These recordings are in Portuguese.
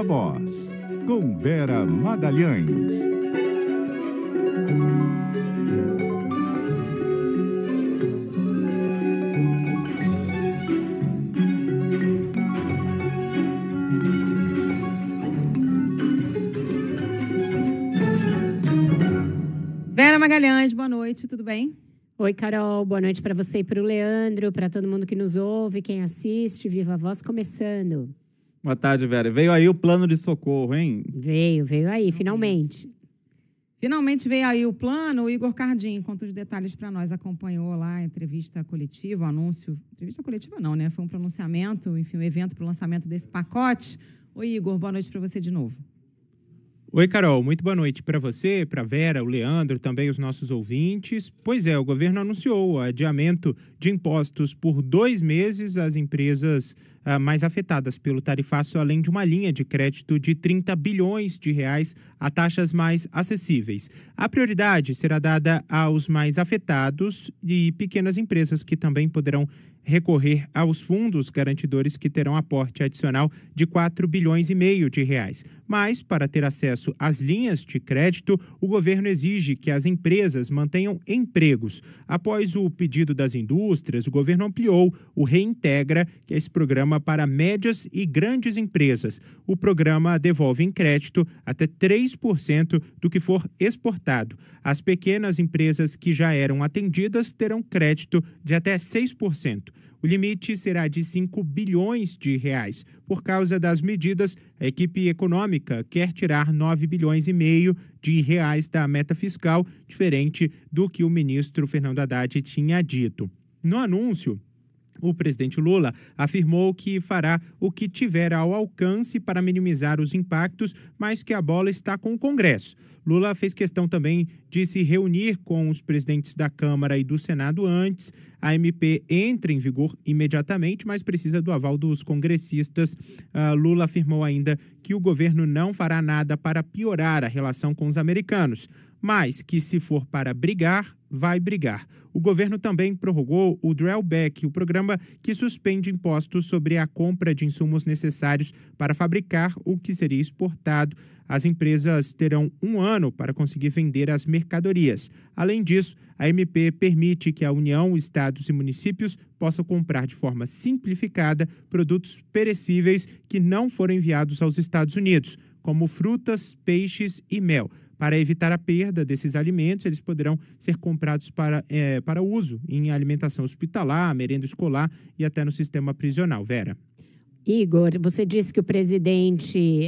Viva Voz, com Vera Magalhães. Vera Magalhães, boa noite, tudo bem? Oi, Carol, boa noite para você e para o Leandro, para todo mundo que nos ouve, quem assiste, Viva a Voz começando. Boa tarde, Vera. Veio aí o plano de socorro, hein? Veio aí, finalmente. Finalmente veio aí o plano. O Igor Cardim conta os detalhes para nós, acompanhou lá a entrevista coletiva, o anúncio. Entrevista coletiva não, né? Foi um pronunciamento, enfim, um evento para o lançamento desse pacote. Oi, Igor, boa noite para você de novo. Oi, Carol, muito boa noite para você, para Vera, o Leandro, também os nossos ouvintes. Pois é, o governo anunciou o adiamento de impostos por 2 meses às empresas mais afetadas pelo tarifaço, além de uma linha de crédito de 30 bilhões de reais a taxas mais acessíveis. A prioridade será dada aos mais afetados e pequenas empresas que também poderão recorrer aos fundos garantidores que terão aporte adicional de 4 bilhões e meio de reais. Mas, para ter acesso às linhas de crédito, o governo exige que as empresas mantenham empregos. Após o pedido das indústrias, o governo ampliou o Reintegra, que é esse programa para médias e grandes empresas. O programa devolve em crédito até 3% do que for exportado. As pequenas empresas que já eram atendidas terão crédito de até 6%. O limite será de 5 bilhões de reais. Por causa das medidas, a equipe econômica quer tirar 9 bilhões e meio de reais da meta fiscal, diferente do que o ministro Fernando Haddad tinha dito. No anúncio, o presidente Lula afirmou que fará o que tiver ao alcance para minimizar os impactos, mas que a bola está com o Congresso. Lula fez questão também de se reunir com os presidentes da Câmara e do Senado antes. A MP entra em vigor imediatamente, mas precisa do aval dos congressistas. Lula afirmou ainda que o governo não fará nada para piorar a relação com os americanos, mas que se for para brigar, vai brigar. O governo também prorrogou o Drawback, o programa que suspende impostos sobre a compra de insumos necessários para fabricar o que seria exportado. As empresas terão 1 ano para conseguir vender as mercadorias. Além disso, a MP permite que a União, estados e municípios possam comprar de forma simplificada produtos perecíveis que não foram enviados aos Estados Unidos, como frutas, peixes e mel. Para evitar a perda desses alimentos, eles poderão ser comprados para uso em alimentação hospitalar, merenda escolar e até no sistema prisional. Vera. Igor, você disse que o presidente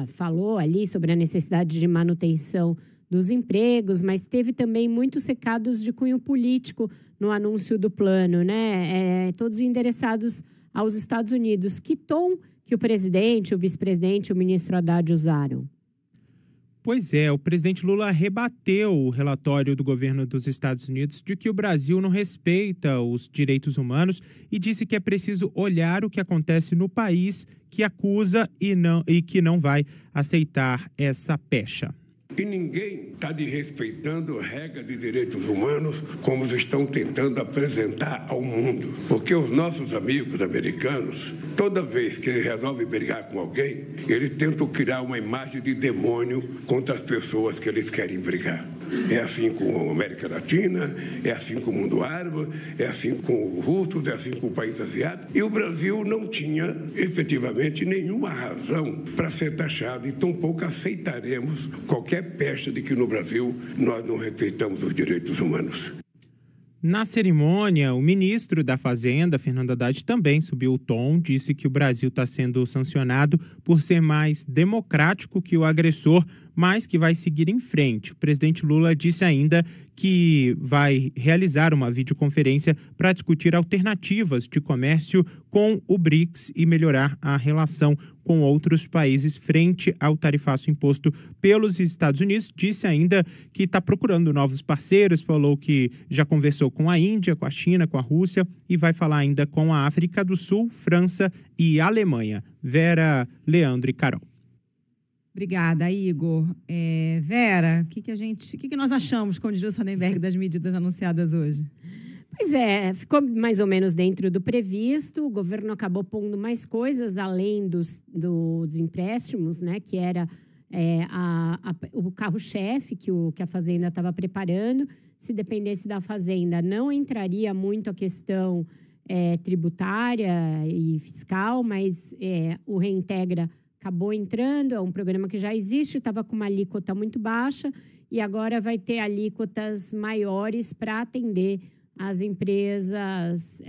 falou ali sobre a necessidade de manutenção dos empregos, mas teve também muitos recados de cunho político no anúncio do plano, né? Todos endereçados aos Estados Unidos. Que tom que o presidente, o vice-presidente e o ministro Haddad usaram? Pois é, o presidente Lula rebateu o relatório do governo dos Estados Unidos de que o Brasil não respeita os direitos humanos e disse que é preciso olhar o que acontece no país que acusa e que não vai aceitar essa pecha. E ninguém está desrespeitando a regra de direitos humanos como estão tentando apresentar ao mundo. Porque os nossos amigos americanos, toda vez que eles resolvem brigar com alguém, eles tentam criar uma imagem de demônio contra as pessoas que eles querem brigar. É assim com a América Latina, é assim com o mundo árabe, é assim com os russos, é assim com o país asiático. E o Brasil não tinha, efetivamente, nenhuma razão para ser taxado e tampouco aceitaremos qualquer pecha de que no Brasil nós não respeitamos os direitos humanos. Na cerimônia, o ministro da Fazenda, Fernando Haddad, também subiu o tom, disse que o Brasil está sendo sancionado por ser mais democrático que o agressor, mas que vai seguir em frente. O presidente Lula disse ainda que vai realizar uma videoconferência para discutir alternativas de comércio com o BRICS e melhorar a relação com outros países frente ao tarifaço imposto pelos Estados Unidos. Disse ainda que está procurando novos parceiros, falou que já conversou com a Índia, com a China, com a Rússia e vai falar ainda com a África do Sul, França e Alemanha. Vera, Leandro e Carol. Obrigada, Igor. Vera, o que nós achamos, como diz o Sandenberg, das medidas anunciadas hoje? Pois é, ficou mais ou menos dentro do previsto. O governo acabou pondo mais coisas além dos empréstimos, né, que era o carro-chefe que a Fazenda estava preparando. Se dependesse da Fazenda, não entraria muito a questão tributária e fiscal, mas o Reintegra acabou entrando. É um programa que já existe, estava com uma alíquota muito baixa e agora vai ter alíquotas maiores para atender as empresas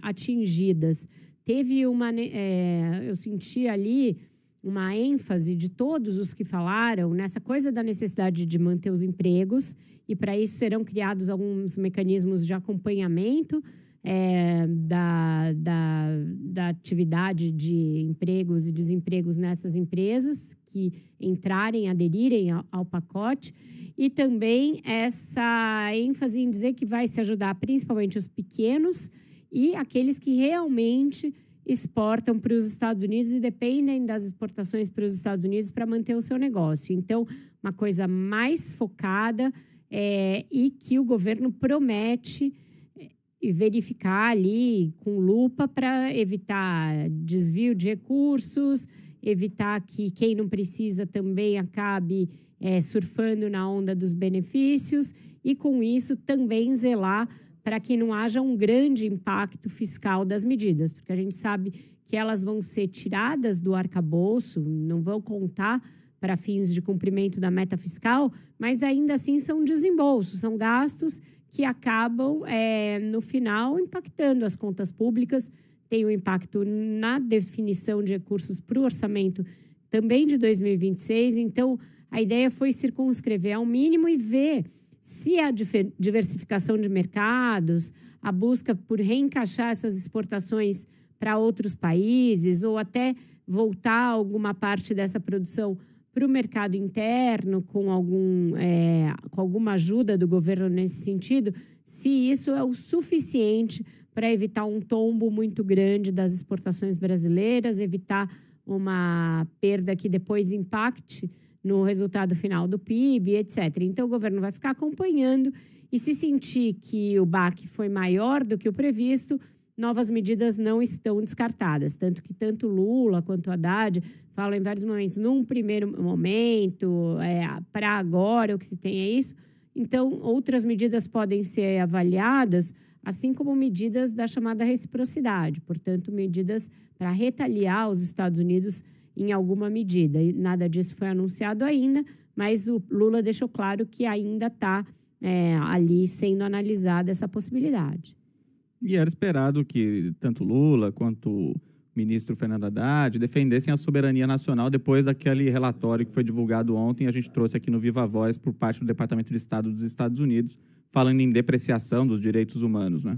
atingidas. Teve eu senti ali uma ênfase de todos os que falaram nessa coisa da necessidade de manter os empregos, e para isso serão criados alguns mecanismos de acompanhamento da atividade de empregos e desempregos nessas empresas que aderirem ao pacote, e também essa ênfase em dizer que vai se ajudar principalmente os pequenos e aqueles que realmente exportam para os Estados Unidos e dependem das exportações para os Estados Unidos para manter o seu negócio. Então, uma coisa mais focada e que o governo promete verificar ali com lupa para evitar desvio de recursos, evitar que quem não precisa também acabe surfando na onda dos benefícios e, com isso, também zelar para que não haja um grande impacto fiscal das medidas, porque a gente sabe que elas vão ser tiradas do arcabouço, não vão contar para fins de cumprimento da meta fiscal, mas ainda assim são desembolsos, são gastos que acabam, no final, impactando as contas públicas, tem um impacto na definição de recursos para o orçamento também de 2026. Então, a ideia foi circunscrever ao mínimo e ver se a diversificação de mercados, a busca por reencaixar essas exportações para outros países ou até voltar alguma parte dessa produção para o mercado interno com alguma ajuda do governo nesse sentido, se isso é o suficiente para evitar um tombo muito grande das exportações brasileiras, evitar uma perda que depois impacte no resultado final do PIB, etc. Então, o governo vai ficar acompanhando e, se sentir que o baque foi maior do que o previsto, novas medidas não estão descartadas. Tanto Lula quanto Haddad falam em vários momentos, num primeiro momento, para agora, o que se tem é isso. Então, outras medidas podem ser avaliadas, assim como medidas da chamada reciprocidade, portanto, medidas para retaliar os Estados Unidos em alguma medida. E nada disso foi anunciado ainda, mas o Lula deixou claro que ainda está ali sendo analisada essa possibilidade. E era esperado que tanto Lula quanto o ministro Fernando Haddad defendessem a soberania nacional depois daquele relatório que foi divulgado ontem. A gente trouxe aqui no Viva Voz por parte do Departamento de Estado dos Estados Unidos, falando em depreciação dos direitos humanos, né?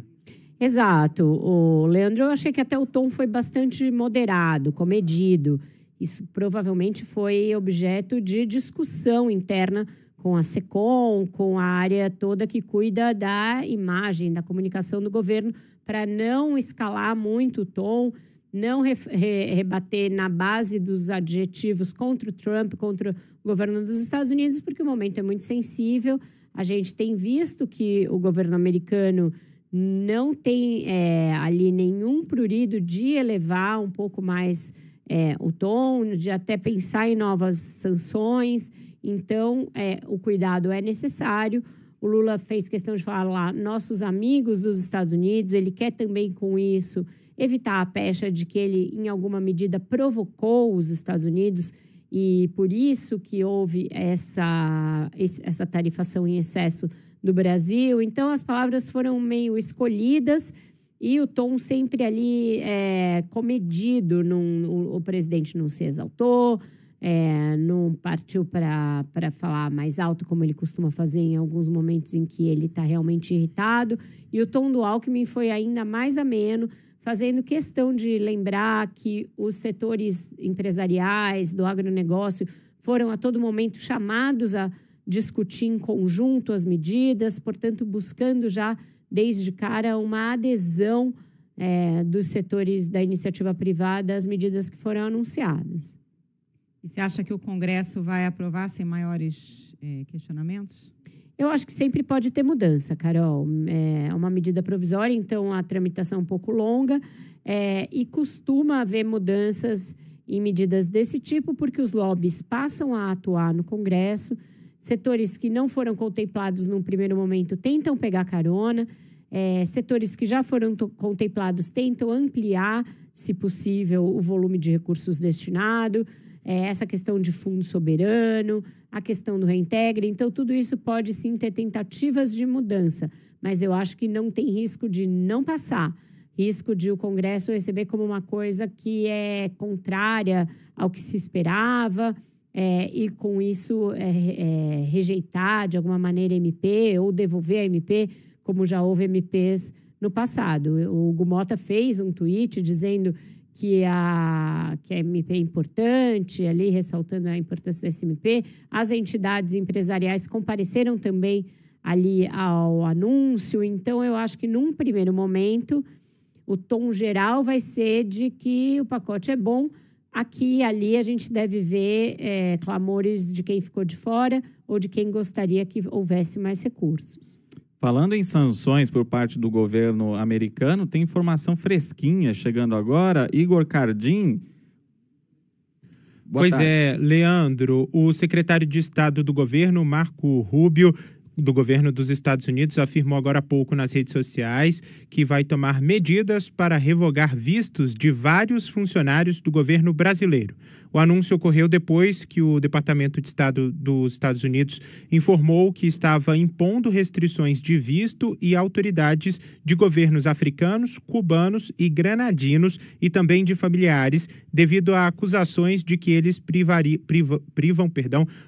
Exato. Leandro, eu achei que até o tom foi bastante moderado, comedido. Isso provavelmente foi objeto de discussão interna com a SECOM, com a área toda que cuida da imagem, da comunicação do governo, para não escalar muito o tom, não rebater na base dos adjetivos contra o Trump, contra o governo dos Estados Unidos, porque o momento é muito sensível. A gente tem visto que o governo americano não tem ali nenhum prurido de elevar um pouco mais o tom, de até pensar em novas sanções. Então, o cuidado é necessário. O Lula fez questão de falar nossos amigos dos Estados Unidos. Ele quer também, com isso, evitar a pecha de que ele, em alguma medida, provocou os Estados Unidos e por isso que houve essa tarifação em excesso do Brasil. Então, as palavras foram meio escolhidas e o tom sempre ali comedido. O presidente não se exaltou, não partiu para falar mais alto, como ele costuma fazer em alguns momentos em que ele está realmente irritado. E o tom do Alckmin foi ainda mais ameno, fazendo questão de lembrar que os setores empresariais do agronegócio foram a todo momento chamados a discutir em conjunto as medidas, portanto, buscando já, desde cara, uma adesão dos setores da iniciativa privada às medidas que foram anunciadas. E você acha que o Congresso vai aprovar sem maiores questionamentos? Eu acho que sempre pode ter mudança, Carol. É uma medida provisória, então a tramitação é um pouco longa e costuma haver mudanças em medidas desse tipo, porque os lobbies passam a atuar no Congresso, setores que não foram contemplados num primeiro momento tentam pegar carona, setores que já foram contemplados tentam ampliar, se possível, o volume de recursos destinado, essa questão de fundo soberano, a questão do reintegre. Então, tudo isso pode, sim, ter tentativas de mudança, mas eu acho que não tem risco de não passar, risco de o Congresso receber como uma coisa que é contrária ao que se esperava e, com isso, rejeitar, de alguma maneira, a MP ou devolver a MP, como já houve MPs no passado. O Hugo Mota fez um tweet dizendo que a MP é importante, ali ressaltando a importância da SMP. As entidades empresariais compareceram também ali ao anúncio. Então, eu acho que, num primeiro momento, o tom geral vai ser de que o pacote é bom. Aqui e ali a gente deve ver clamores de quem ficou de fora ou de quem gostaria que houvesse mais recursos. Falando em sanções por parte do governo americano, tem informação fresquinha chegando agora. Igor Cardim. Pois é, Leandro, o secretário de Estado do governo, Marco Rubio, do governo dos Estados Unidos, afirmou agora há pouco nas redes sociais que vai tomar medidas para revogar vistos de vários funcionários do governo brasileiro. O anúncio ocorreu depois que o Departamento de Estado dos Estados Unidos informou que estava impondo restrições de visto e autoridades de governos africanos, cubanos e granadinos e também de familiares, devido a acusações de que eles privam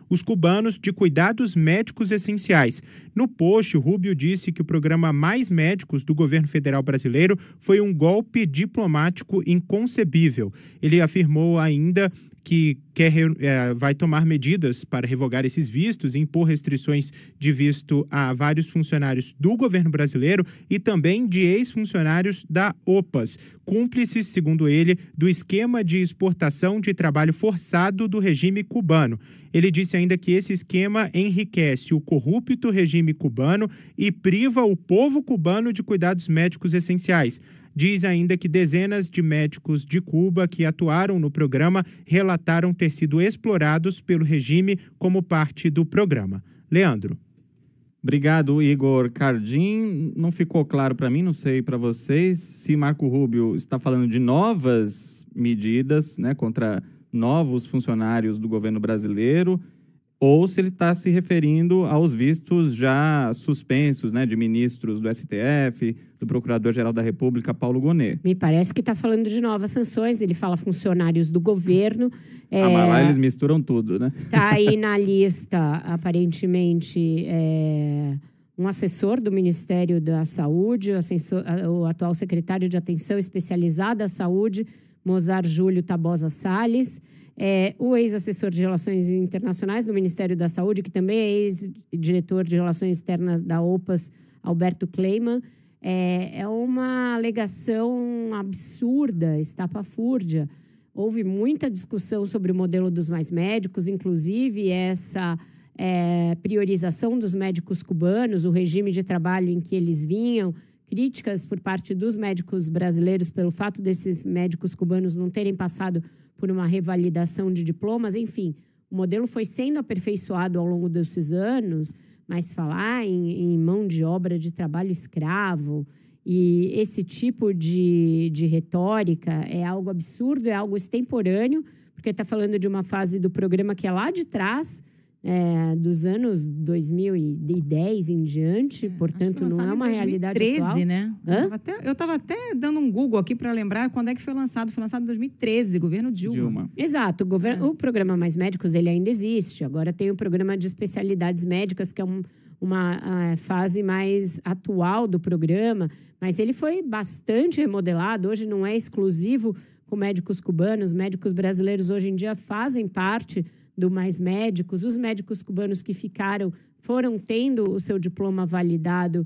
os cubanos de cuidados médicos essenciais. No post, o Rubio disse que o programa Mais Médicos do governo federal brasileiro foi um golpe diplomático inconcebível. Ele afirmou ainda que vai tomar medidas para revogar esses vistos e impor restrições de visto a vários funcionários do governo brasileiro e também de ex-funcionários da OPAS, cúmplices, segundo ele, do esquema de exportação de trabalho forçado do regime cubano. Ele disse ainda que esse esquema enriquece o corrupto regime cubano e priva o povo cubano de cuidados médicos essenciais. Diz ainda que dezenas de médicos de Cuba que atuaram no programa relataram ter sido explorados pelo regime como parte do programa. Leandro. Obrigado, Igor Cardim. Não ficou claro para mim, não sei para vocês, se Marco Rubio está falando de novas medidas, né, contra novos funcionários do governo brasileiro, ou se ele está se referindo aos vistos já suspensos, né, de ministros do STF, do Procurador-Geral da República, Paulo Gonet. Me parece que está falando de novas sanções, ele fala funcionários do governo. Mas lá eles misturam tudo, né? Está aí na lista, aparentemente, um assessor do Ministério da Saúde, o atual secretário de Atenção Especializada à Saúde, Mozar Júlio Tabosa Salles, o ex-assessor de Relações Internacionais do Ministério da Saúde, que também é ex-diretor de Relações Externas da OPAS, Alberto Kleiman. É uma alegação absurda, estapafúrdia. Houve muita discussão sobre o modelo dos mais médicos, inclusive essa priorização dos médicos cubanos, o regime de trabalho em que eles vinham, críticas por parte dos médicos brasileiros pelo fato desses médicos cubanos não terem passado por uma revalidação de diplomas. Enfim, o modelo foi sendo aperfeiçoado ao longo desses anos, mas falar em mão de obra de trabalho escravo e esse tipo de retórica é algo absurdo, é algo extemporâneo, porque está falando de uma fase do programa que é lá de trás, dos anos 2010 em diante, portanto, não é uma realidade atual. 2013, né? Eu estava até dando um Google aqui para lembrar quando é que foi lançado. Foi lançado em 2013, governo Dilma. Exato. O programa Mais Médicos, ele ainda existe. Agora tem o programa de especialidades médicas, que é uma fase mais atual do programa, mas ele foi bastante remodelado. Hoje não é exclusivo com médicos cubanos. Médicos brasileiros hoje em dia fazem parte do Mais Médicos. Os médicos cubanos que ficaram foram tendo o seu diploma validado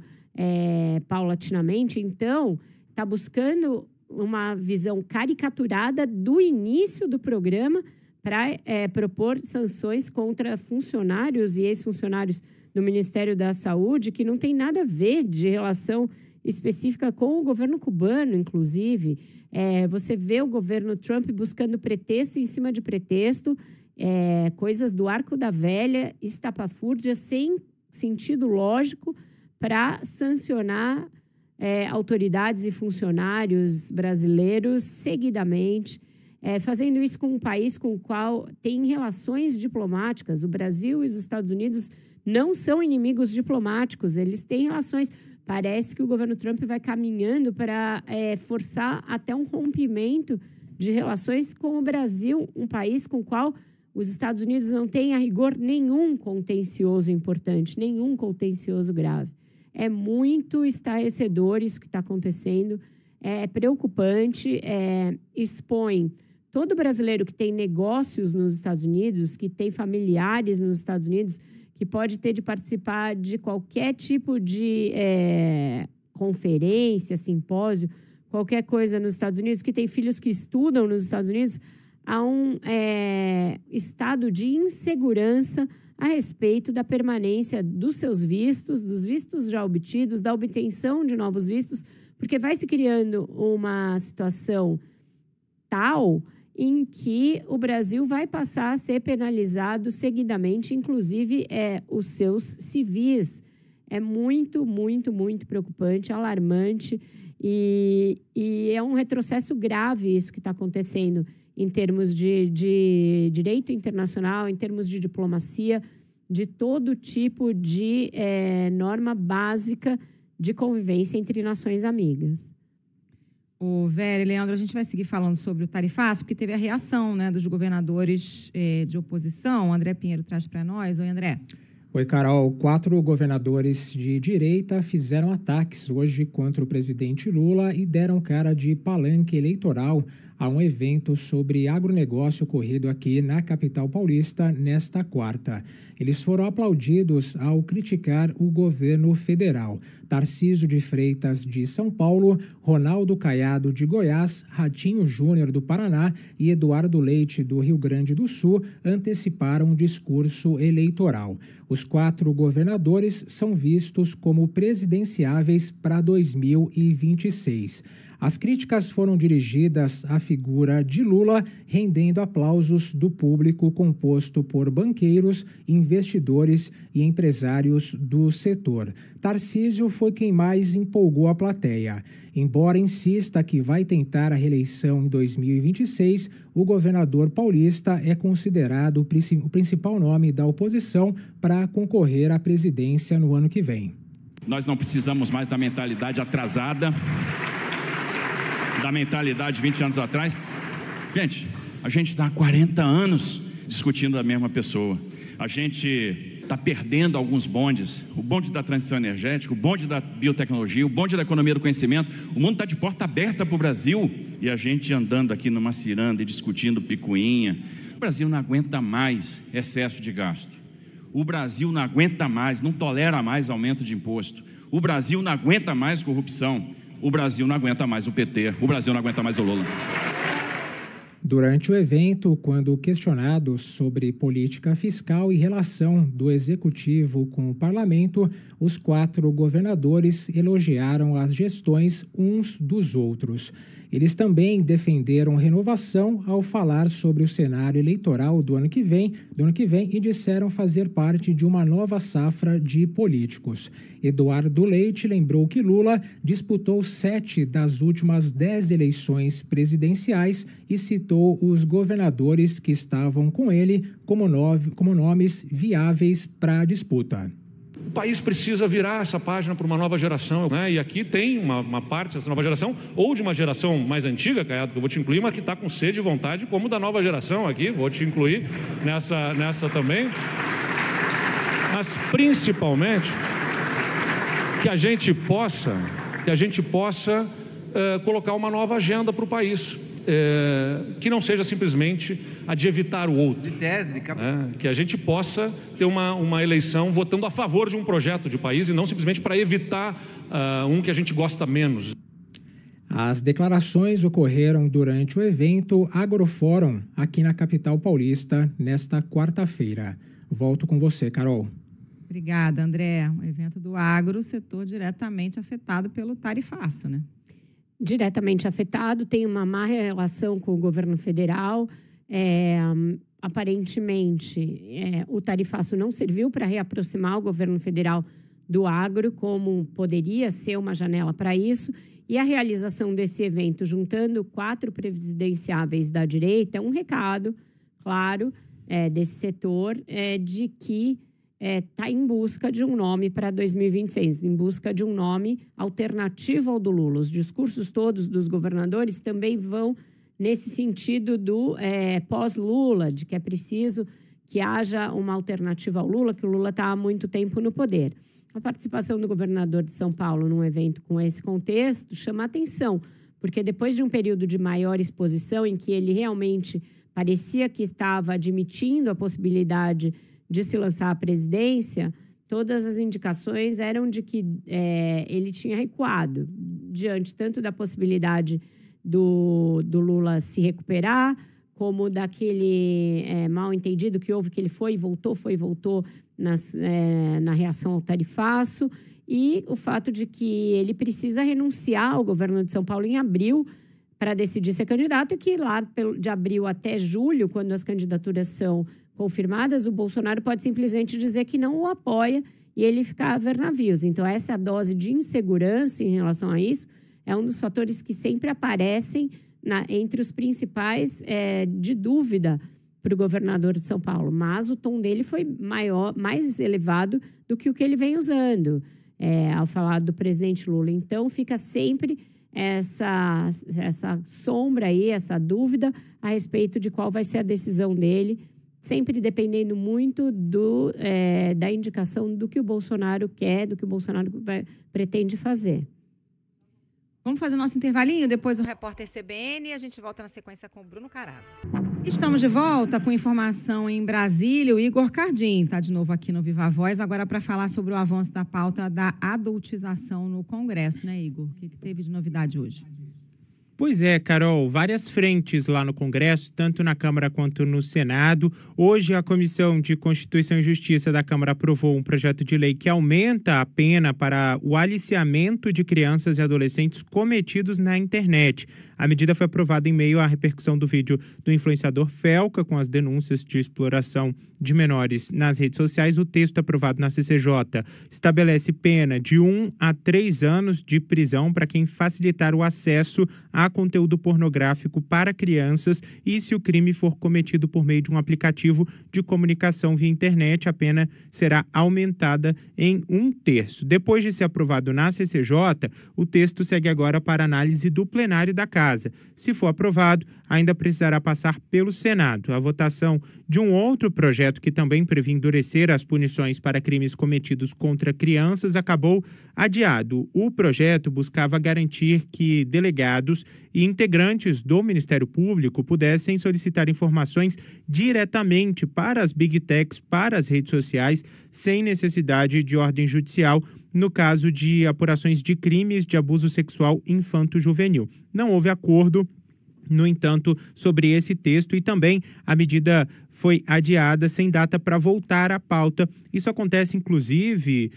paulatinamente. Então, está buscando uma visão caricaturada do início do programa para propor sanções contra funcionários e ex-funcionários do Ministério da Saúde, que não tem nada a ver de relação específica com o governo cubano, inclusive. Você vê o governo Trump buscando pretexto em cima de pretexto, coisas do arco da velha, estapafúrdia, sem sentido lógico, para sancionar autoridades e funcionários brasileiros seguidamente, fazendo isso com um país com o qual tem relações diplomáticas. O Brasil e os Estados Unidos não são inimigos diplomáticos, eles têm relações. Parece que o governo Trump vai caminhando para forçar até um rompimento de relações com o Brasil, um país com o qual os Estados Unidos não têm, a rigor, nenhum contencioso importante, nenhum contencioso grave. É muito estarrecedor isso que está acontecendo, é preocupante, expõe todo brasileiro que tem negócios nos Estados Unidos, que tem familiares nos Estados Unidos, que pode ter de participar de qualquer tipo de conferência, simpósio, qualquer coisa nos Estados Unidos, que tem filhos que estudam nos Estados Unidos, há um estado de insegurança a respeito da permanência dos seus vistos, dos vistos já obtidos, da obtenção de novos vistos, porque vai se criando uma situação tal em que o Brasil vai passar a ser penalizado seguidamente, inclusive os seus civis. É muito, muito, muito preocupante, alarmante, e é um retrocesso grave isso que está acontecendo em termos de direito internacional, em termos de diplomacia, de todo tipo de norma básica de convivência entre nações amigas. Vera e Leandro, a gente vai seguir falando sobre o tarifaço, porque teve a reação, né, dos governadores de oposição. O André Pinheiro traz para nós. Oi, André. Oi, Carol. 4 governadores de direita fizeram ataques hoje contra o presidente Lula e deram cara de palanque eleitoral a um evento sobre agronegócio ocorrido aqui na capital paulista nesta quarta. Eles foram aplaudidos ao criticar o governo federal. Tarcísio de Freitas, de São Paulo, Ronaldo Caiado, de Goiás, Ratinho Júnior, do Paraná e Eduardo Leite, do Rio Grande do Sul, anteciparam um discurso eleitoral. Os 4 governadores são vistos como presidenciáveis para 2026. As críticas foram dirigidas à figura de Lula, rendendo aplausos do público composto por banqueiros, investidores e empresários do setor. Tarcísio foi quem mais empolgou a plateia. Embora insista que vai tentar a reeleição em 2026, o governador paulista é considerado o principal nome da oposição para concorrer à presidência no ano que vem. Nós não precisamos mais da mentalidade atrasada, da mentalidade de 20 anos atrás. Gente, a gente está há 40 anos discutindo a mesma pessoa. A gente está perdendo alguns bondes. O bonde da transição energética, o bonde da biotecnologia, o bonde da economia do conhecimento. O mundo está de porta aberta para o Brasil. E a gente andando aqui numa ciranda e discutindo picuinha. O Brasil não aguenta mais excesso de gasto. O Brasil não aguenta mais, não tolera mais aumento de imposto. O Brasil não aguenta mais corrupção. O Brasil não aguenta mais o PT, o Brasil não aguenta mais o Lula. Durante o evento, quando questionados sobre política fiscal e relação do Executivo com o Parlamento, os 4 governadores elogiaram as gestões uns dos outros. Eles também defenderam renovação ao falar sobre o cenário eleitoral do ano que vem e disseram fazer parte de uma nova safra de políticos. Eduardo Leite lembrou que Lula disputou 7 das últimas 10 eleições presidenciais e citou os governadores que estavam com ele como nomes viáveis para a disputa. O país precisa virar essa página para uma nova geração, né? E aqui tem uma parte dessa nova geração, ou de uma geração mais antiga, Caiado, que eu vou te incluir, mas que está com sede e vontade, como da nova geração aqui, vou te incluir nessa também. Mas principalmente que a gente possa colocar uma nova agenda para o país. Que não seja simplesmente a de evitar o outro. Que a gente possa ter uma eleição votando a favor de um projeto de país e não simplesmente para evitar um que a gente gosta menos. As declarações ocorreram durante o evento Agrofórum, aqui na capital paulista, nesta quarta-feira. Volto com você, Carol. Obrigada, André. Um evento do agro, setor diretamente afetado pelo tarifaço, né? Diretamente afetado, tem uma má relação com o governo federal. Aparentemente, o tarifaço não serviu para reaproximar o governo federal do agro, como poderia ser uma janela para isso. E a realização desse evento, juntando 4 presidenciáveis da direita, é um recado, claro, desse setor, de que está em busca de um nome para 2026, em busca de um nome alternativo ao do Lula. Os discursos todos dos governadores também vão nesse sentido do pós-Lula, de que é preciso que haja uma alternativa ao Lula, que o Lula está há muito tempo no poder. A participação do governador de São Paulo num evento com esse contexto chama atenção, porque depois de um período de maior exposição, em que ele realmente parecia que estava admitindo a possibilidade de se lançar à presidência, todas as indicações eram de que ele tinha recuado diante tanto da possibilidade do Lula se recuperar, como daquele mal-entendido que houve, que ele foi e voltou na reação ao tarifaço, e o fato de que ele precisa renunciar ao governo de São Paulo em abril para decidir ser candidato, e que lá de abril até julho, quando as candidaturas são confirmadas, o Bolsonaro pode simplesmente dizer que não o apoia e ele ficar a ver navios. Então, essa dose de insegurança em relação a isso é um dos fatores que sempre aparecem entre os principais de dúvida para o governador de São Paulo. Mas o tom dele foi mais elevado do que o que ele vem usando ao falar do presidente Lula. Então, fica sempre essa sombra aí, essa dúvida a respeito de qual vai ser a decisão dele, sempre dependendo muito da indicação do que o Bolsonaro quer, do que o Bolsonaro pretende fazer. Vamos fazer nosso intervalinho, depois o repórter CBN, e a gente volta na sequência com o Bruno Caraza. Estamos de volta com informação em Brasília. O Igor Cardim está de novo aqui no Viva Voz, agora para falar sobre o avanço da pauta da adultização no Congresso, né, Igor? O que teve de novidade hoje? Pois é, Carol, várias frentes lá no Congresso, tanto na Câmara quanto no Senado. Hoje, a Comissão de Constituição e Justiça da Câmara aprovou um projeto de lei que aumenta a pena para o aliciamento de crianças e adolescentes cometidos na internet. A medida foi aprovada em meio à repercussão do vídeo do influenciador Felca com as denúncias de exploração de menores nas redes sociais. O texto aprovado na CCJ estabelece pena de 1 a 3 anos de prisão para quem facilitar o acesso a conteúdo pornográfico para crianças, e se o crime for cometido por meio de um aplicativo de comunicação via internet, a pena será aumentada em 1/3. Depois de ser aprovado na CCJ, o texto segue agora para análise do plenário da Casa. Se for aprovado, ainda precisará passar pelo Senado. A votação de um outro projeto que também prevê endurecer as punições para crimes cometidos contra crianças acabou adiado. O projeto buscava garantir que delegados e integrantes do Ministério Público pudessem solicitar informações diretamente para as Big Techs, para as redes sociais, sem necessidade de ordem judicial, no caso de apurações de crimes de abuso sexual infanto-juvenil. Não houve acordo, no entanto, sobre esse texto, e também a medida foi adiada sem data para voltar à pauta. Isso acontece, inclusive,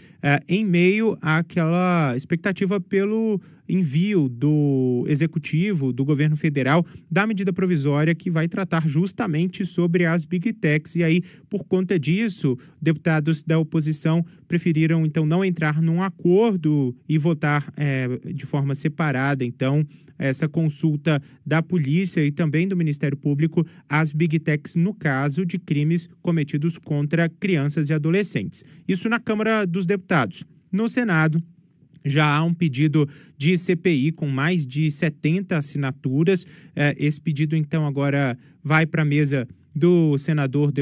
em meio àquela expectativa pelo envio do Executivo, do Governo Federal, da medida provisória que vai tratar justamente sobre as Big Techs. E aí, por conta disso, deputados da oposição preferiram, então, não entrar num acordo e votar de forma separada, então, essa consulta da polícia e também do Ministério Público às Big Techs no caso de crimes cometidos contra crianças e adolescentes. Isso na Câmara dos Deputados. No Senado, já há um pedido de CPI com mais de 70 assinaturas. Esse pedido, então, agora vai para a mesa do senador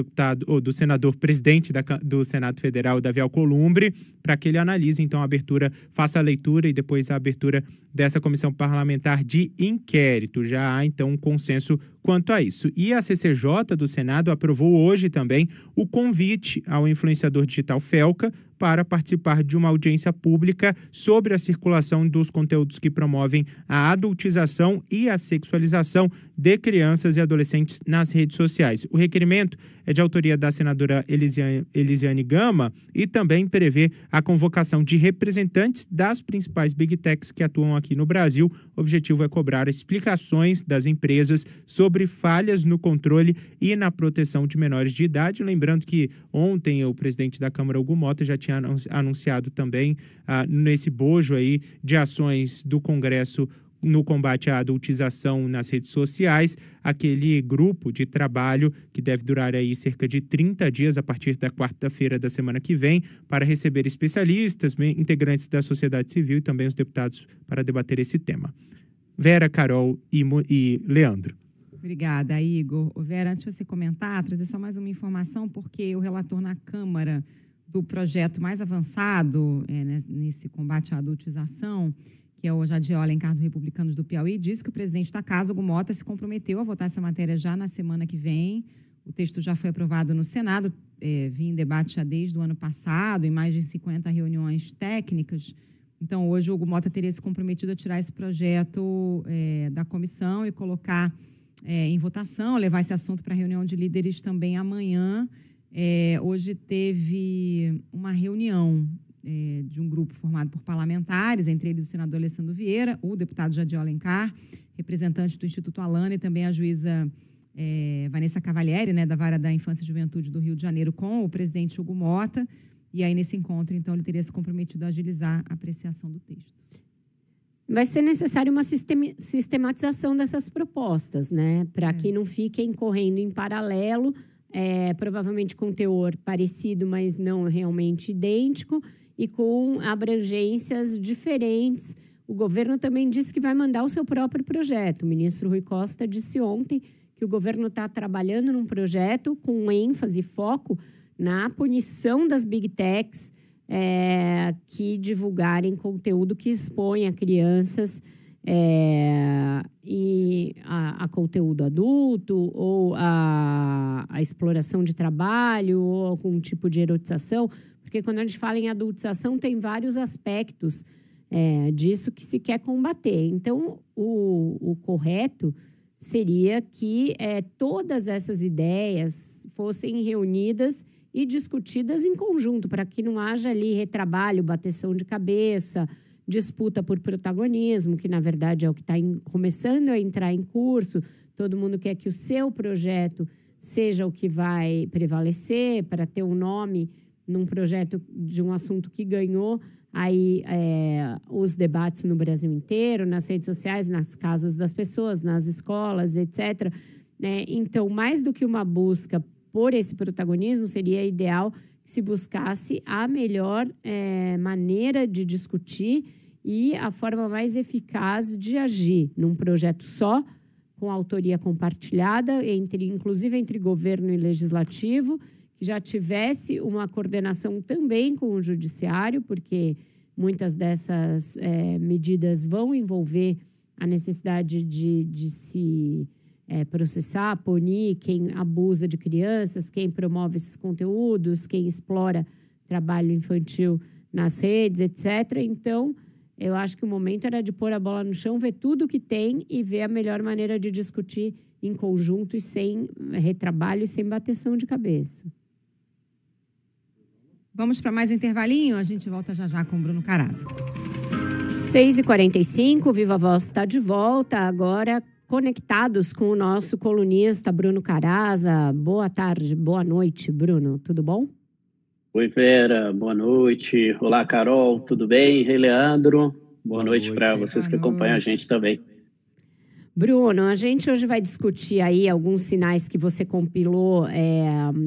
presidente do Senado Federal, Davi Alcolumbre, para que ele analise, então, a abertura, faça a leitura e depois a abertura dessa comissão parlamentar de inquérito. Já há, então, um consenso quanto a isso. E a CCJ do Senado aprovou hoje também o convite ao influenciador digital Felca para participar de uma audiência pública sobre a circulação dos conteúdos que promovem a adultização e a sexualização de crianças e adolescentes nas redes sociais. O requerimento é de autoria da senadora Elisiane Gama e também prevê a convocação de representantes das principais Big Techs que atuam aqui no Brasil. O objetivo é cobrar explicações das empresas sobre falhas no controle e na proteção de menores de idade. Lembrando que ontem o presidente da Câmara, Hugo Mota, já tinha anunciado também nesse bojo aí de ações do Congresso no combate à adultização nas redes sociais, aquele grupo de trabalho que deve durar aí cerca de 30 dias a partir da quarta-feira da semana que vem, para receber especialistas, integrantes da sociedade civil e também os deputados para debater esse tema. Vera, Carol e Leandro. Obrigada, Igor. Vera, antes de você comentar, trazer só mais uma informação, porque o relator na Câmara do projeto mais avançado nesse combate à adultização, que é o Jadiel Alencar do Republicanos do Piauí, disse que o presidente da Casa, Hugo Mota, se comprometeu a votar essa matéria já na semana que vem. O texto já foi aprovado no Senado, vinha em debate já desde o ano passado, em mais de 50 reuniões técnicas. Então, hoje, o Hugo Mota teria se comprometido a tirar esse projeto da comissão e colocar em votação, levar esse assunto para a reunião de líderes também amanhã. Hoje teve uma reunião de um grupo formado por parlamentares, entre eles o senador Alessandro Vieira, o deputado Jadiel Alencar, representante do Instituto Alana e também a juíza Vanessa Cavalieri, da Vara da Infância e Juventude do Rio de Janeiro, com o presidente Hugo Mota. E aí, nesse encontro, então, ele teria se comprometido a agilizar a apreciação do texto. Vai ser necessário uma sistematização dessas propostas, para que não fiquem correndo em paralelo, provavelmente com teor parecido, mas não realmente idêntico, e com abrangências diferentes. O governo também disse que vai mandar o seu próprio projeto. O ministro Rui Costa disse ontem que o governo está trabalhando num projeto com ênfase e foco na punição das Big Techs que divulgarem conteúdo que expõe a crianças e a conteúdo adulto, ou a exploração de trabalho, ou algum tipo de erotização, porque quando a gente fala em adultização tem vários aspectos disso que se quer combater. Então, o correto seria que todas essas ideias fossem reunidas e discutidas em conjunto, para que não haja ali retrabalho, bateção de cabeça, disputa por protagonismo, que na verdade é o que está começando a entrar em curso. Todo mundo quer que o seu projeto seja o que vai prevalecer, para ter um nome num projeto de um assunto que ganhou aí os debates no Brasil inteiro, nas redes sociais, nas casas das pessoas, nas escolas, etc. Então, mais do que uma busca por esse protagonismo, seria ideal que se buscasse a melhor maneira de discutir e a forma mais eficaz de agir num projeto só, com autoria compartilhada, inclusive entre governo e legislativo, que já tivesse uma coordenação também com o judiciário, porque muitas dessas medidas vão envolver a necessidade de se processar, punir quem abusa de crianças, quem promove esses conteúdos, quem explora trabalho infantil nas redes, etc. Então, eu acho que o momento era de pôr a bola no chão, ver tudo que tem e ver a melhor maneira de discutir em conjunto e sem retrabalho e sem bateção de cabeça. Vamos para mais um intervalinho? A gente volta já já com o Bruno Caraza. 6h45, Viva Voz está de volta, agora conectados com o nosso colunista Bruno Caraza. Boa tarde, boa noite, Bruno. Tudo bom? Oi, Vera. Boa noite. Olá, Carol. Tudo bem? Ei, Leandro. Boa noite para vocês que acompanham a gente também. Bruno, a gente hoje vai discutir aí alguns sinais que você compilou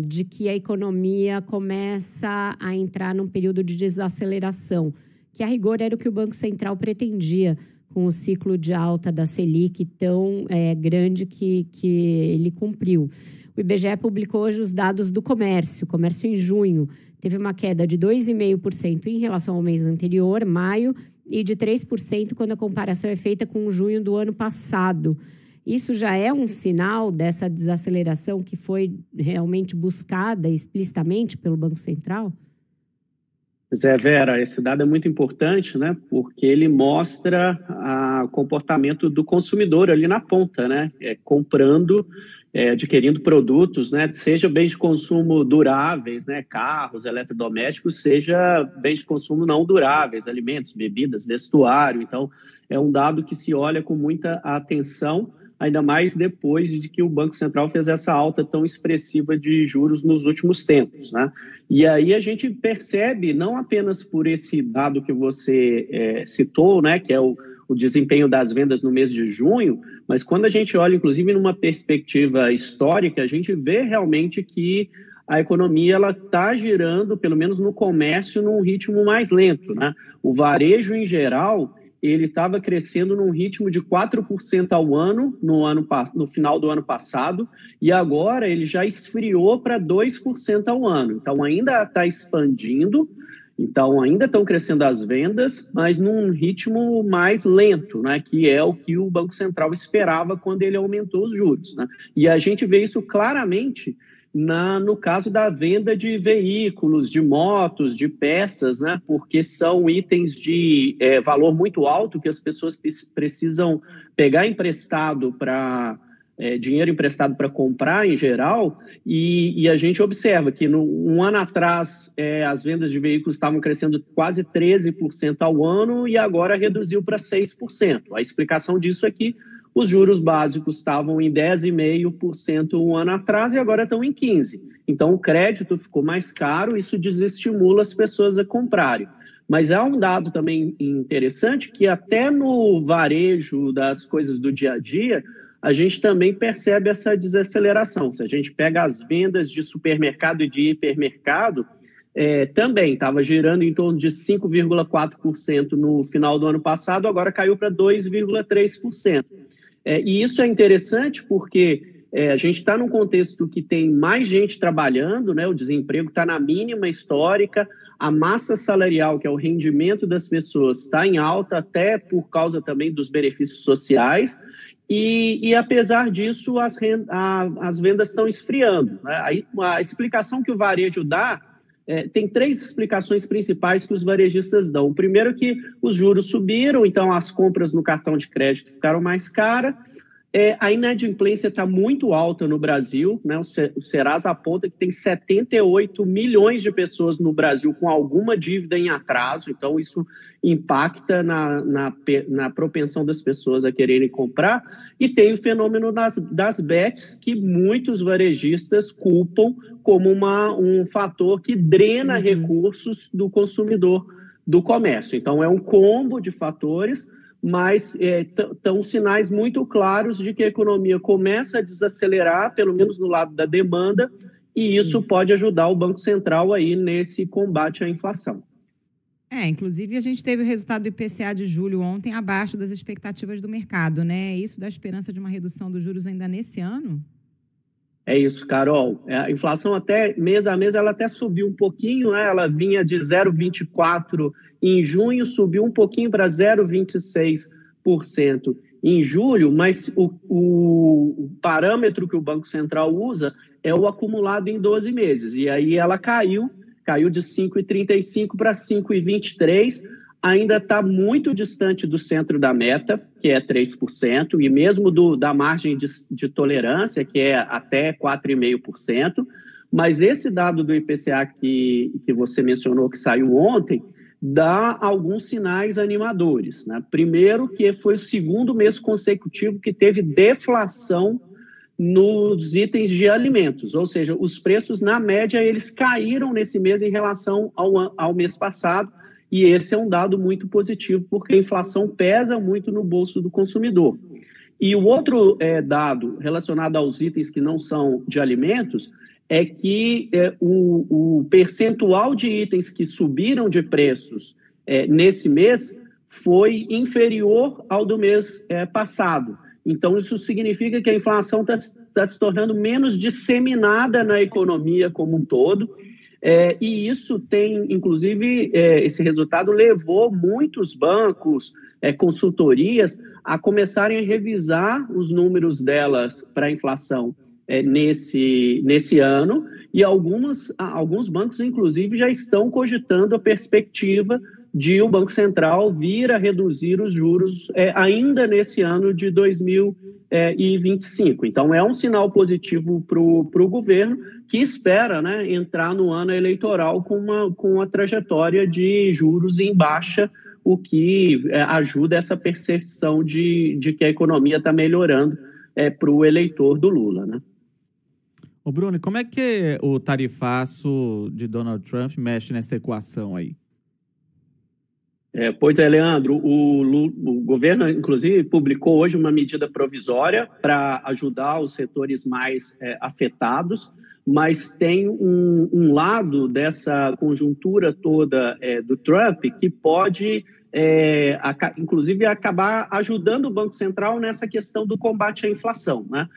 de que a economia começa a entrar num período de desaceleração, que a rigor era o que o Banco Central pretendia, com o ciclo de alta da Selic tão grande que ele cumpriu. O IBGE publicou hoje os dados do comércio. O comércio em junho teve uma queda de 2,5% em relação ao mês anterior, maio, e de 3% quando a comparação é feita com junho do ano passado. Isso já é um sinal dessa desaceleração que foi realmente buscada explicitamente pelo Banco Central? Zé Vera, esse dado é muito importante, né? Porque ele mostra o comportamento do consumidor ali na ponta, né? Comprando, adquirindo produtos, né? Seja bens de consumo duráveis, né? Carros, eletrodomésticos, seja bens de consumo não duráveis, alimentos, bebidas, vestuário. Então, é um dado que se olha com muita atenção, ainda mais depois de que o Banco Central fez essa alta tão expressiva de juros nos últimos tempos, né? E aí a gente percebe, não apenas por esse dado que você citou, né, que é o desempenho das vendas no mês de junho, mas quando a gente olha, inclusive, numa perspectiva histórica, a gente vê realmente que a economia ela está girando, pelo menos no comércio, num ritmo mais lento, né? O varejo, em geral, ele estava crescendo num ritmo de 4% ao ano no final do ano passado, e agora ele já esfriou para 2% ao ano. Então, ainda está expandindo, então ainda estão crescendo as vendas, mas num ritmo mais lento, né, que é o que o Banco Central esperava quando ele aumentou os juros, né? E a gente vê isso claramente no caso da venda de veículos, de motos, de peças, né? Porque são itens de valor muito alto que as pessoas precisam pegar emprestado dinheiro emprestado para comprar em geral, e a gente observa que um ano atrás as vendas de veículos estavam crescendo quase 13% ao ano e agora reduziu para 6%. A explicação disso é que os juros básicos estavam em 10,5% um ano atrás e agora estão em 15%. Então, o crédito ficou mais caro, isso desestimula as pessoas a comprarem. Mas há um dado também interessante que até no varejo das coisas do dia a dia, a gente também percebe essa desaceleração. Se a gente pega as vendas de supermercado e de hipermercado, também estava girando em torno de 5,4% no final do ano passado, agora caiu para 2,3%. E isso é interessante porque a gente está num contexto que tem mais gente trabalhando, né? O desemprego está na mínima histórica, a massa salarial, que é o rendimento das pessoas, está em alta, até por causa também dos benefícios sociais, e apesar disso, as vendas estão esfriando, né? A explicação que o varejo dá, tem 3 explicações principais que os varejistas dão. O primeiro é que os juros subiram, então as compras no cartão de crédito ficaram mais caras. A inadimplência está muito alta no Brasil, né? O Serasa aponta que tem 78 milhões de pessoas no Brasil com alguma dívida em atraso, então isso impacta na propensão das pessoas a quererem comprar. E tem o fenômeno das bets, que muitos varejistas culpam como um fator que drena recursos do consumidor do comércio. Então, é um combo de fatores, mas estão sinais muito claros de que a economia começa a desacelerar, pelo menos no lado da demanda, e isso pode ajudar o Banco Central aí nesse combate à inflação. Inclusive a gente teve o resultado do IPCA de julho ontem abaixo das expectativas do mercado, né? Isso dá esperança de uma redução dos juros ainda nesse ano? É isso, Carol. A inflação até mês a mês ela até subiu um pouquinho, né? Ela vinha de 0,24% em junho, subiu um pouquinho para 0,26% em julho, mas o parâmetro que o Banco Central usa é o acumulado em 12 meses. E aí ela caiu de 5,35 para 5,23, ainda está muito distante do centro da meta, que é 3%, e mesmo da margem de tolerância, que é até 4,5%, mas esse dado do IPCA que você mencionou, que saiu ontem, dá alguns sinais animadores, né? Primeiro, que foi o segundo mês consecutivo que teve deflação nos itens de alimentos, ou seja, os preços, na média, eles caíram nesse mês em relação ao mês passado, e esse é um dado muito positivo, porque a inflação pesa muito no bolso do consumidor. E o outro dado relacionado aos itens que não são de alimentos é que o percentual de itens que subiram de preços nesse mês foi inferior ao do mês passado. Então, isso significa que a inflação está se tornando menos disseminada na economia como um todo, e isso tem, inclusive, esse resultado levou muitos bancos, consultorias a começarem a revisar os números delas para a inflação nesse ano, e alguns bancos, inclusive, já estão cogitando a perspectiva de o Banco Central vir a reduzir os juros ainda nesse ano de 2025. Então, é um sinal positivo para o governo, que espera, né, entrar no ano eleitoral com a trajetória de juros em baixa, o que ajuda essa percepção de que a economia está melhorando para o eleitor do Lula, né? Ô Bruno, como é que o tarifaço de Donald Trump mexe nessa equação aí? Pois é, Leandro, o governo, inclusive, publicou hoje uma medida provisória para ajudar os setores mais afetados, mas tem um lado dessa conjuntura toda do Trump que pode, inclusive, acabar ajudando o Banco Central nessa questão do combate à inflação, né?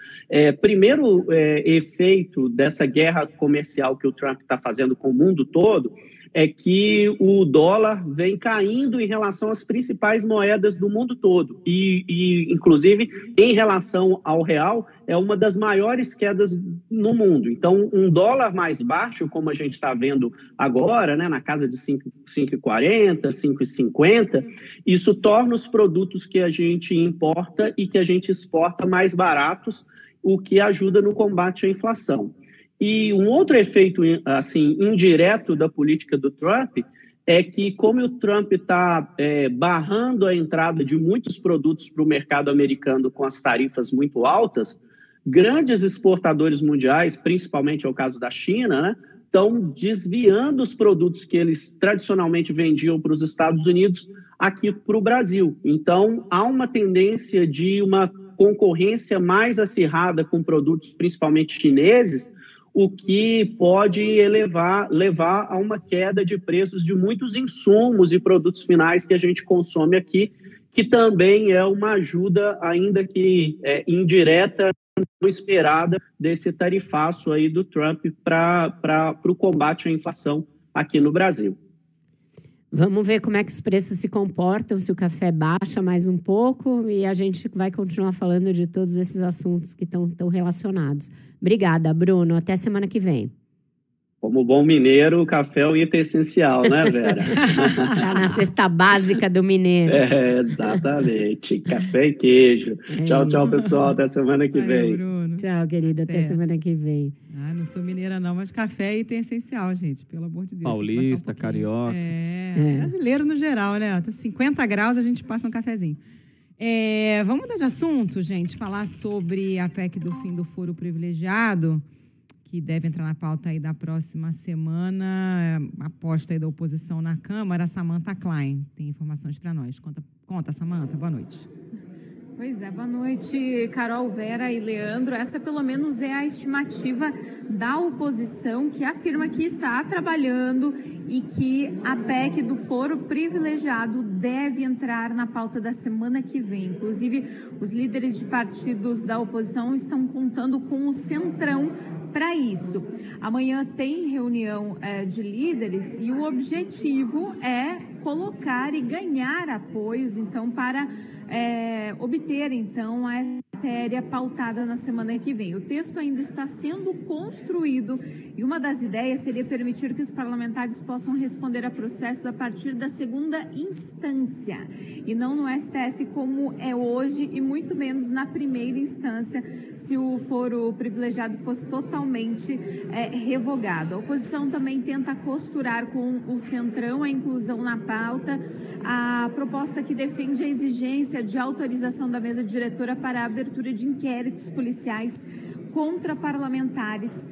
Primeiro efeito dessa guerra comercial que o Trump está fazendo com o mundo todo é que o dólar vem caindo em relação às principais moedas do mundo todo e inclusive, em relação ao real, é uma das maiores quedas no mundo. Então, um dólar mais baixo, como a gente está vendo agora, né, na casa de 5,40, 5,50, isso torna os produtos que a gente importa e que a gente exporta mais baratos, o que ajuda no combate à inflação. E um outro efeito, assim, indireto da política do Trump é que, como o Trump está barrando a entrada de muitos produtos para o mercado americano com as tarifas muito altas, grandes exportadores mundiais, principalmente é o caso da China, né, estão desviando os produtos que eles tradicionalmente vendiam para os Estados Unidos aqui para o Brasil. Então, há uma tendência de uma concorrência mais acirrada com produtos principalmente chineses, o que pode levar a uma queda de preços de muitos insumos e produtos finais que a gente consome aqui, que também é uma ajuda, ainda que indireta, não esperada, desse tarifaço aí do Trump para o combate à inflação aqui no Brasil. Vamos ver como é que os preços se comportam, se o café baixa mais um pouco, e a gente vai continuar falando de todos esses assuntos que estão relacionados. Obrigada, Bruno. Até semana que vem. Como bom mineiro, o café é um item essencial, né, Vera? Tá na cesta básica do mineiro. Exatamente. Café e queijo. Tchau, tchau, pessoal. Até semana que vem. Bruno. Tchau, querida. Até semana que vem. Não sou mineira não, mas café é item essencial, gente. Pelo amor de Deus. Paulista, carioca. Brasileiro no geral, né? Tá 50 graus, a gente passa um cafezinho. Vamos mudar de assunto, gente. Falar sobre a PEC do fim do foro privilegiado, que deve entrar na pauta aí da próxima semana, aposta aí da oposição na Câmara. A Samantha Klein tem informações para nós. Conta, Samantha, boa noite. Pois é, boa noite, Carol, Vera e Leandro. Essa, pelo menos, é a estimativa da oposição, que afirma que está trabalhando e que a PEC do foro privilegiado deve entrar na pauta da semana que vem. Inclusive, os líderes de partidos da oposição estão contando com o Centrão para isso. Amanhã tem reunião de líderes e o objetivo é colocar e ganhar apoios, então, para obter, então, a matéria pautada na semana que vem. O texto ainda está sendo construído e uma das ideias seria permitir que os parlamentares possam responder a processos a partir da segunda instância e não no STF como é hoje e muito menos na primeira instância se o foro privilegiado fosse totalmente revogado. A oposição também tenta costurar com o Centrão a inclusão na pauta a proposta que defende a exigência de autorização da mesa diretora para a abertura de inquéritos policiais contra parlamentares.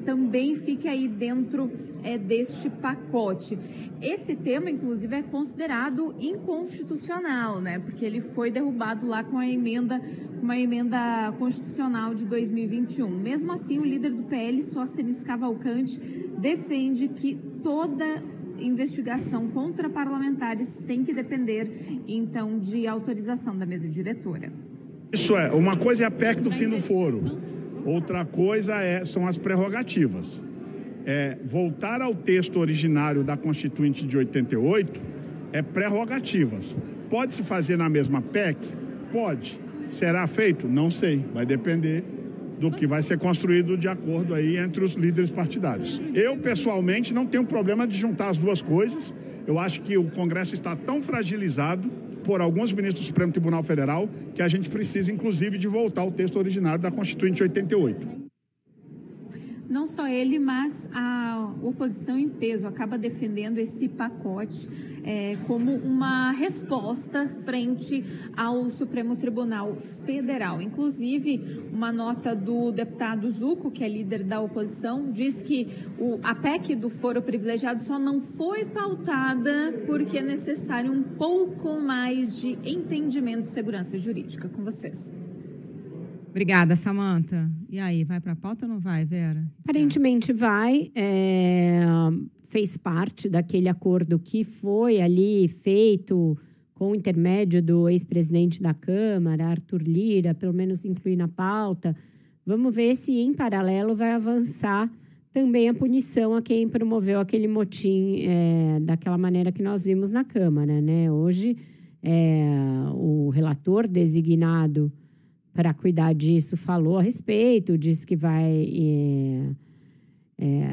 Também fica aí dentro deste pacote. Esse tema, inclusive, é considerado inconstitucional, né? Porque ele foi derrubado lá com uma emenda constitucional de 2021. Mesmo assim, o líder do PL, Sóstenes Cavalcante, defende que toda investigação contra parlamentares tem que depender, então, de autorização da mesa diretora. Isso uma coisa é a PEC do fim do foro, outra coisa são as prerrogativas. Voltar ao texto originário da Constituinte de 88 prerrogativas. Pode-se fazer na mesma PEC? Pode. Será feito? Não sei. Vai depender do que vai ser construído de acordo aí entre os líderes partidários. Eu, pessoalmente, não tenho problema de juntar as duas coisas. Eu acho que o Congresso está tão fragilizado por alguns ministros do Supremo Tribunal Federal que a gente precisa, inclusive, de voltar ao texto originário da Constituinte 88. Não só ele, mas a oposição em peso acaba defendendo esse pacote como uma resposta frente ao Supremo Tribunal Federal. Inclusive, uma nota do deputado Zucco, que é líder da oposição, diz que a PEC do foro privilegiado só não foi pautada porque é necessário um pouco mais de entendimento de segurança jurídica. Com vocês. Obrigada, Samantha. E aí, vai para a pauta ou não vai, Vera? Aparentemente vai. Fez parte daquele acordo que foi ali feito com o intermédio do ex-presidente da Câmara, Arthur Lira, pelo menos incluir na pauta. Vamos ver se, em paralelo, vai avançar também a punição a quem promoveu aquele motim daquela maneira que nós vimos na Câmara, né? Hoje, o relator designado para cuidar disso falou a respeito, disse que vai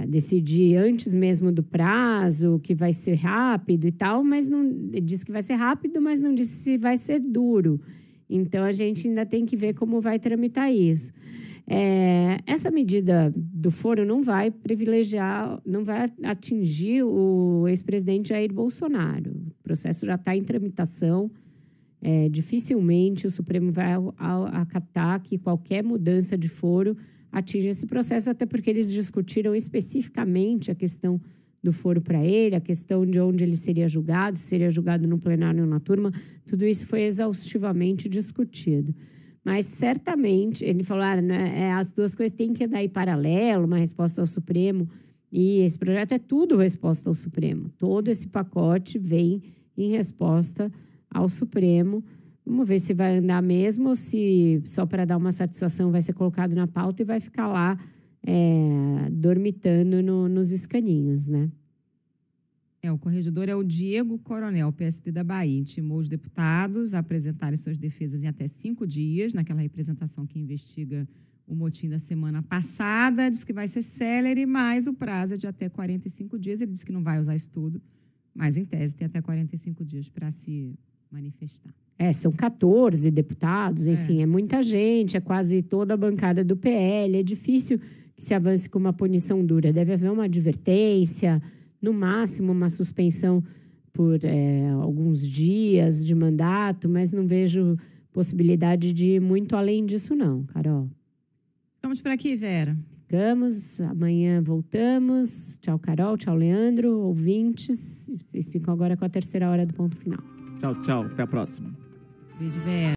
decidir antes mesmo do prazo, que vai ser rápido e tal, mas não disse que vai ser rápido, mas não disse se vai ser duro. Então, a gente ainda tem que ver como vai tramitar isso. Essa medida do foro não vai privilegiar, não vai atingir o ex-presidente Jair Bolsonaro. O processo já está em tramitação. Dificilmente o Supremo vai acatar que qualquer mudança de foro atinja esse processo, até porque eles discutiram especificamente a questão do foro para ele, a questão de onde ele seria julgado, se seria julgado no plenário ou na turma. Tudo isso foi exaustivamente discutido. Mas, certamente, ele falou, as duas coisas têm que andar em paralelo, uma resposta ao Supremo, e esse projeto é tudo resposta ao Supremo. Todo esse pacote vem em resposta ao Supremo. Vamos ver se vai andar mesmo ou se só para dar uma satisfação vai ser colocado na pauta e vai ficar lá dormitando nos escaninhos, né? O corregedor é o Diego Coronel, PSD da Bahia. Intimou os deputados a apresentarem suas defesas em até 5 dias, naquela representação que investiga o motim da semana passada. Diz que vai ser célere, mas o prazo é de até 45 dias. Ele disse que não vai usar isso tudo, mas, em tese, tem até 45 dias para se manifestar. São 14 deputados, enfim, é muita gente, é quase toda a bancada do PL. É difícil que se avance com uma punição dura. Deve haver uma advertência, no máximo uma suspensão por alguns dias de mandato, mas não vejo possibilidade de ir muito além disso não, Carol. Vamos por aqui, Vera. Ficamos, amanhã voltamos. Tchau, Carol, tchau, Leandro, ouvintes. Vocês ficam agora com a terceira hora do Ponto Final. Tchau, tchau. Até a próxima. Beijo, Vera.